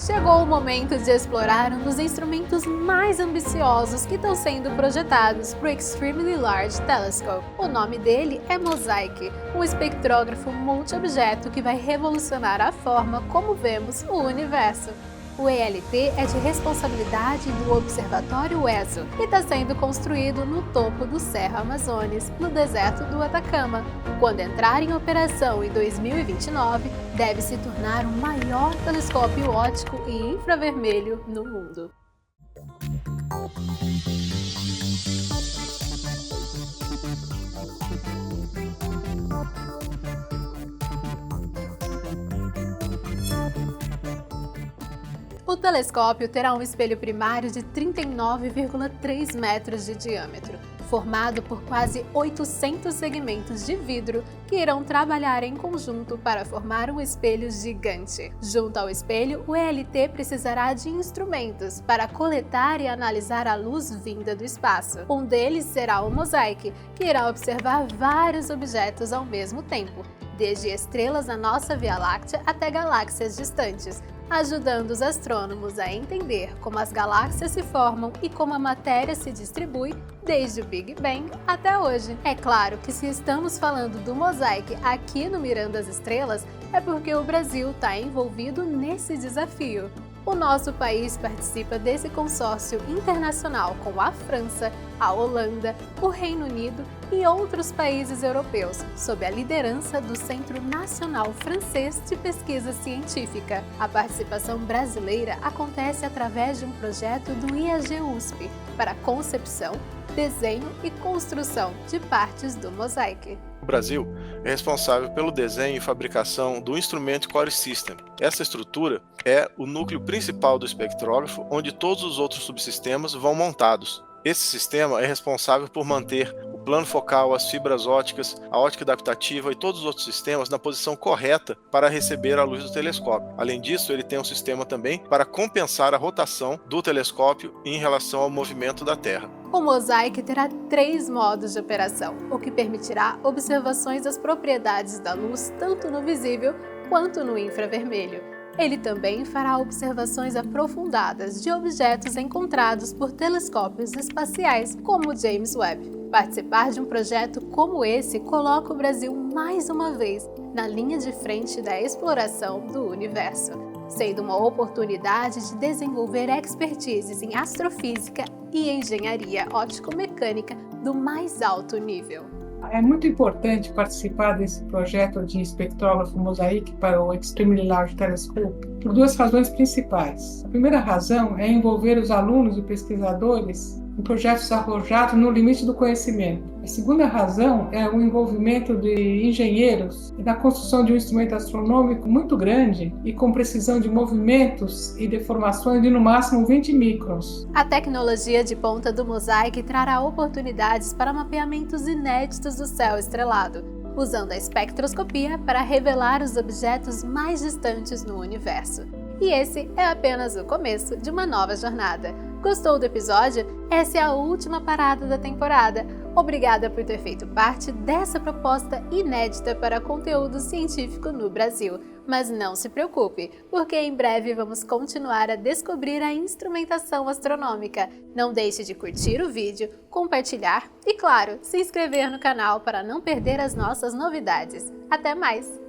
Chegou o momento de explorar um dos instrumentos mais ambiciosos que estão sendo projetados para o Extremely Large Telescope. O nome dele é Mosaic, um espectrógrafo multi-objeto que vai revolucionar a forma como vemos o universo. O ELT é de responsabilidade do Observatório ESO e está sendo construído no topo do Serra Amazonas, no deserto do Atacama. Quando entrar em operação em 2029, deve se tornar o maior telescópio óptico e infravermelho no mundo. O telescópio terá um espelho primário de 39,3 metros de diâmetro, formado por quase 800 segmentos de vidro que irão trabalhar em conjunto para formar um espelho gigante. Junto ao espelho, o ELT precisará de instrumentos para coletar e analisar a luz vinda do espaço. Um deles será o Mosaic, que irá observar vários objetos ao mesmo tempo, desde estrelas na nossa Via Láctea até galáxias distantes, ajudando os astrônomos a entender como as galáxias se formam e como a matéria se distribui desde o Big Bang até hoje. É claro que se estamos falando do Mosaic aqui no Mirando as Estrelas, é porque o Brasil está envolvido nesse desafio. O nosso país participa desse consórcio internacional com a França, a Holanda, o Reino Unido e outros países europeus, sob a liderança do Centro Nacional Francês de Pesquisa Científica. A participação brasileira acontece através de um projeto do IAG-USP para concepção, desenho e construção de partes do Mosaic. O Brasil é responsável pelo desenho e fabricação do instrumento Core System. Essa estrutura é o núcleo principal do espectrógrafo, onde todos os outros subsistemas vão montados. Esse sistema é responsável por manter o plano focal, as fibras ópticas, a ótica adaptativa e todos os outros sistemas na posição correta para receber a luz do telescópio. Além disso, ele tem um sistema também para compensar a rotação do telescópio em relação ao movimento da Terra. O Mosaic terá 3 modos de operação, o que permitirá observações das propriedades da luz tanto no visível quanto no infravermelho. Ele também fará observações aprofundadas de objetos encontrados por telescópios espaciais, como o James Webb. Participar de um projeto como esse coloca o Brasil mais uma vez na linha de frente da exploração do universo, sendo uma oportunidade de desenvolver expertises em astrofísica e engenharia óptico-mecânica do mais alto nível. É muito importante participar desse projeto de espectrógrafo Mosaic para o Extremely Large Telescope por 2 razões principais. A primeira razão é envolver os alunos e pesquisadores em projetos arrojados no limite do conhecimento. A segunda razão é o envolvimento de engenheiros na construção de um instrumento astronômico muito grande e com precisão de movimentos e deformações de no máximo 20 microns. A tecnologia de ponta do Mosaic trará oportunidades para mapeamentos inéditos do céu estrelado, usando a espectroscopia para revelar os objetos mais distantes no universo. E esse é apenas o começo de uma nova jornada. Gostou do episódio? Essa é a última parada da temporada. Obrigada por ter feito parte dessa proposta inédita para conteúdo científico no Brasil. Mas não se preocupe, porque em breve vamos continuar a descobrir a instrumentação astronômica. Não deixe de curtir o vídeo, compartilhar e, claro, se inscrever no canal para não perder as nossas novidades. Até mais!